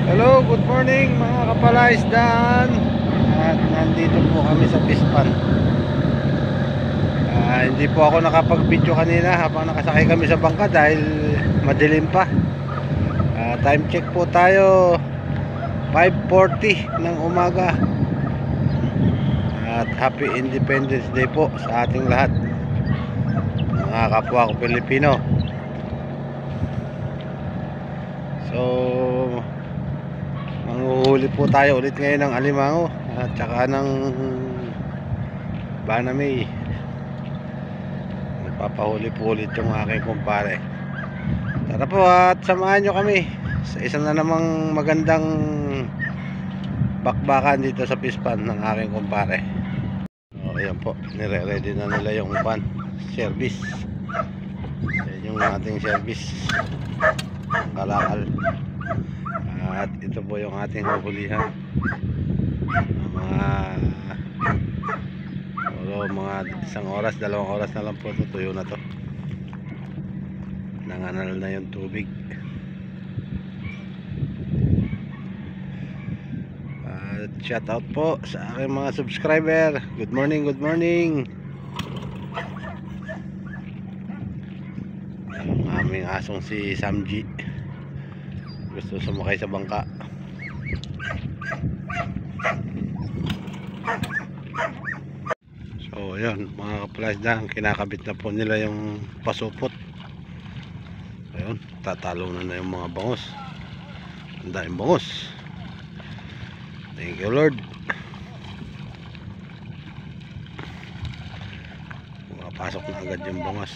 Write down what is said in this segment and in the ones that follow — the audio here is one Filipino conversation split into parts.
Hello, good morning mga kapalaisdaan. At nandito po kami sa Pispan. Hindi po ako nakapag-video kanina habang nakasakay kami sa bangka dahil madilim pa. Time check po tayo 5:40 ng umaga. At Happy Independence Day po sa ating lahat, mga kapwa ko Pilipino. So manghuhuli po tayo ulit ngayon ng alimango at saka ng banamay. Magpapahuli po ulit yung aking kumpare. Tara po at samahan nyo kami sa isang na namang magandang bakbakan dito sa Pispan ng aking kumpare. Ayan po, nire-ready na nila yung van service. Ayan yung ating service, kalakal. At ito po yung ating huhulihan. Mga isang oras, 2 oras na lang po ito, tuyo na to. Nanganal na yung tubig. At shout out po sa aking mga subscriber. Good morning, good morning. Ang aming asong si Samji gusto sumakay sa bangka. So ayun mga kapalaisdaan, kinakabit na po nila yung pasupot. Ayun, tatalo na yung mga bangos. Ang daming bangos. Thank you Lord. Makapasok na agad yung bangos.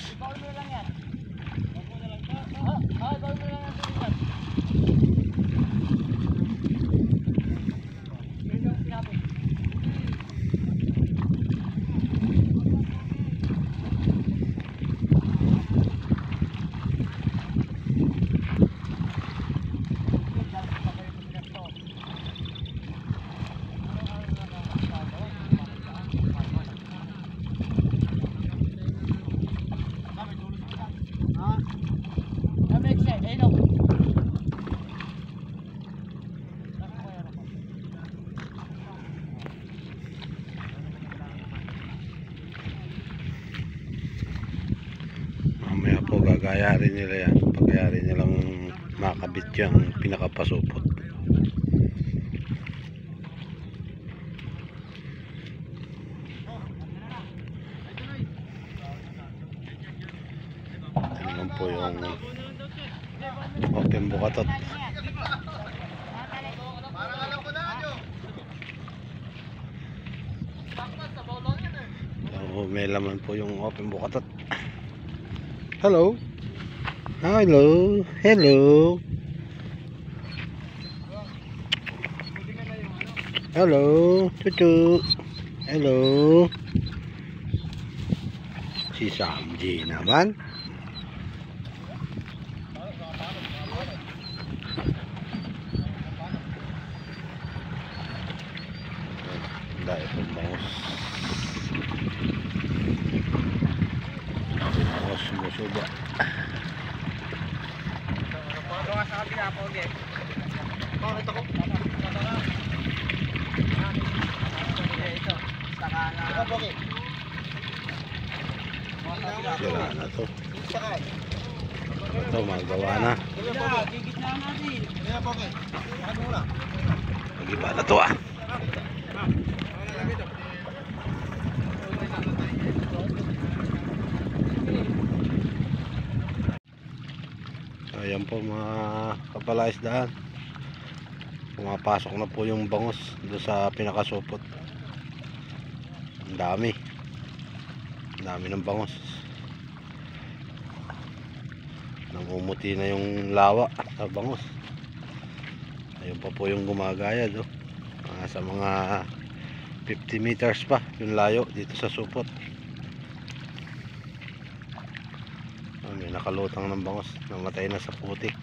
Mamaya po gagayarin nila yan, pagkayarin nilang makabit yung pinakapasupot. Ito naman po yung open bukatot. So, may laman po yung open bukatot. Hello. Hello. Hello. Hello. Tutu. Hello. Si Samji naman. Dahil po bangos. Bangos sumusuba. Bangos sa kabila po ulit. Bakit ako? Ito. Saka na. Sira na to. Ito magawa na. Mag-iba na to ah. Ayan po mga kapalaisdaan, pumapasok na po yung bangus doon sa pinakasupot. Ang dami ng bangus. Namumuti na yung lawa sa bangus. Ayun pa po yung gumagayad oh. Sa mga 50 meters pa yung layo dito sa supot. May nakalutang ng bangos, namatay na sa putik.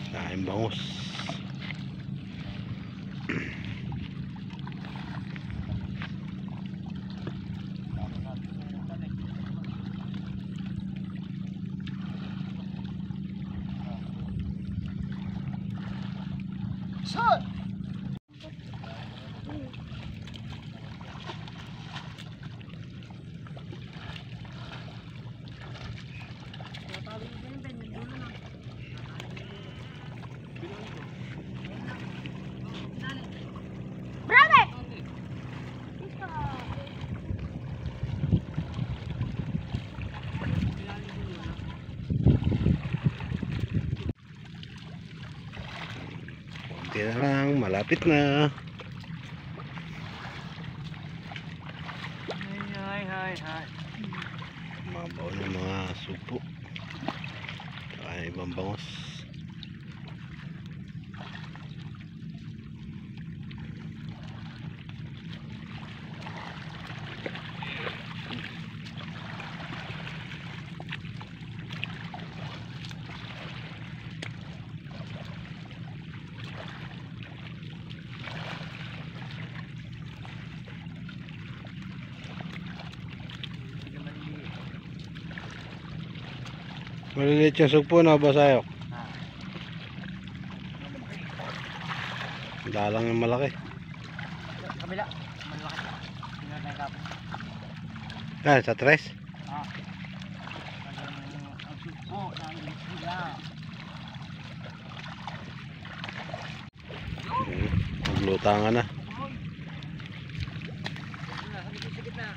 Kain bangus. Shot! Brother! Konti na lang, malapit na. Hi. Mabaw ng mga supo. Saka ibang bangus. Maliliit yung sugpo na basayok. Dalang yung malaki. Kabila, malaki. Tingnan tayo kapon. Ah, sa tres? Ang sugpo ng sila. Maglutangan na. Sakit na.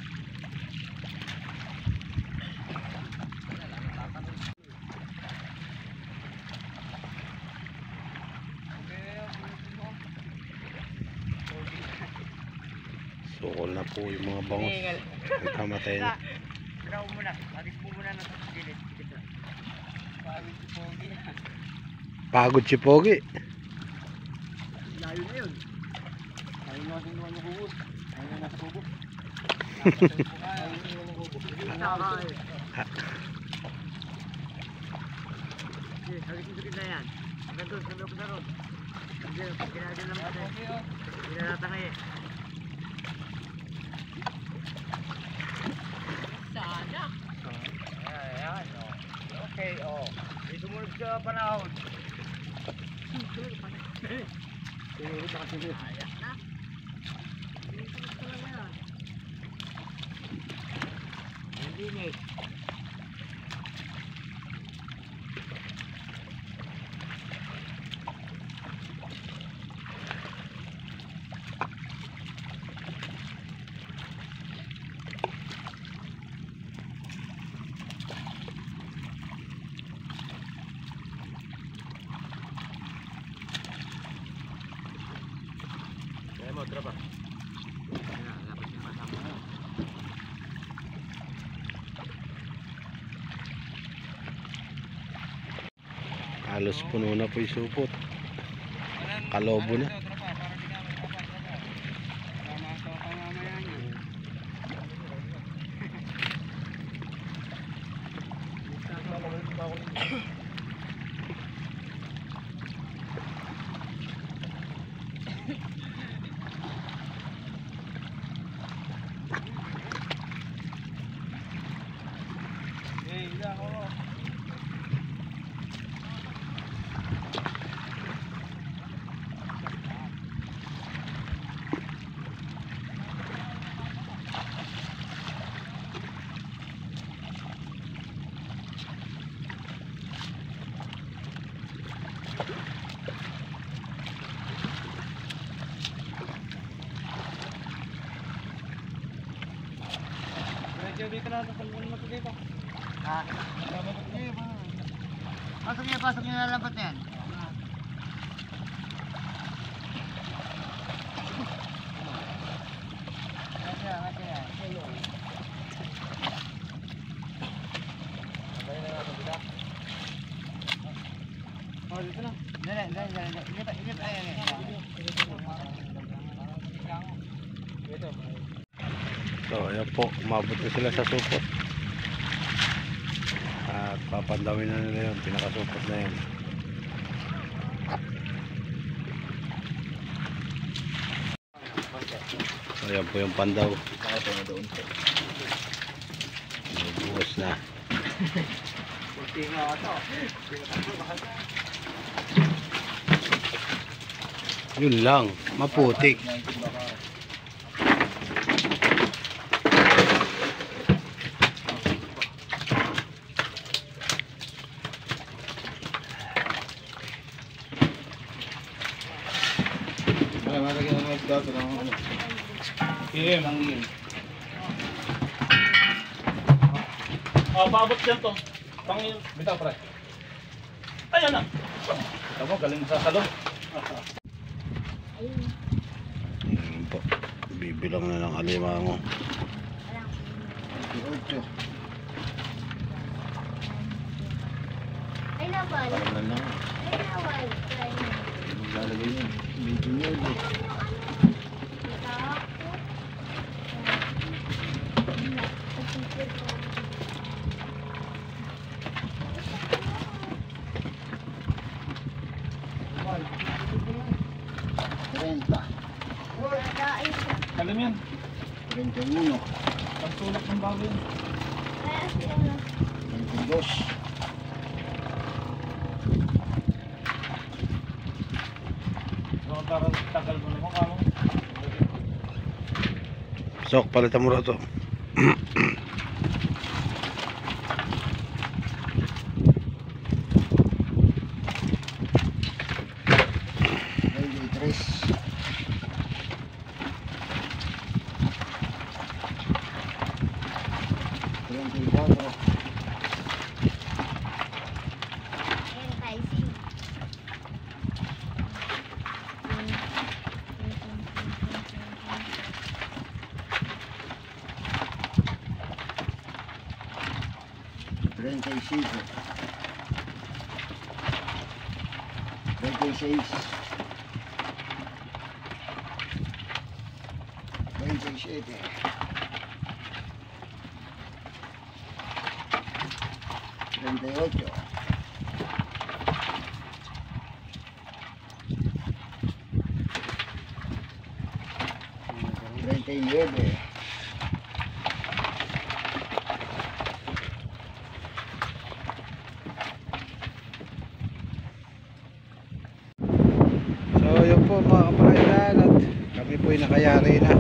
Sukol na po yung mga bangus. Nagkamatay na. Graw mo na. Alis mo muna na sa gilid. Sikit na. Pagod si Pogi na. Pagod si Pogi. Layo na yun. Ayaw na natin naman yung hubos. Ayaw na nasa hubos. Sakit na yan. Hanggang doon, sa loob na ron. Hanggang kinagin lang natin. Hindi na natangay eh. Sana. Ayan, oh. Okay, oh. Di sumunod sa panahon. Sumunod na kasi yun. Ayan na. Sumunod ka lang yan. Hindi na eh. Mo, trapa. Ayan, lapit yung matama mo. Halos puno na po yung supot. Kalobo na. Dito na sa salmon mo dito. Ah. Pasok niyo na lambat na yan. Oh, dito na. Dali. Inip. So ayan po, umabot na sila sa supot. At papandawin na nila yun, pinakasupot na yun. So ayan po yung pandaw. Buhos na. Yun lang, maputik. Oh, paabot dyan to. Pangil. Bitaw, pre. Ayan na. Ito mo, galing sa salon. Ayan po, bibilang na ng alimango. Ay, nawal. Parang lang. Ay, nawal. Maglalagay yun. Medyo yun. Alam yan. 31, Pagtulak ng bago yun. 22. So, parang tagal mo naman kamo. Sok, palitan mo na ito. So yun po mga kaparailan, at kami po ay nakayari na.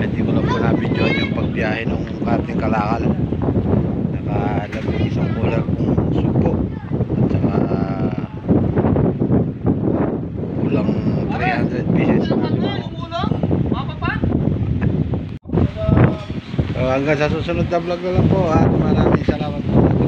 Hindi ko na po na-videoan yung pagbiyahe ng kating kalakal. Nakalabing isang kulang supo at saka kulang 300 pieces ng alimango. So hanggang sa susunod na vlog na lang po, at maraming salamat po.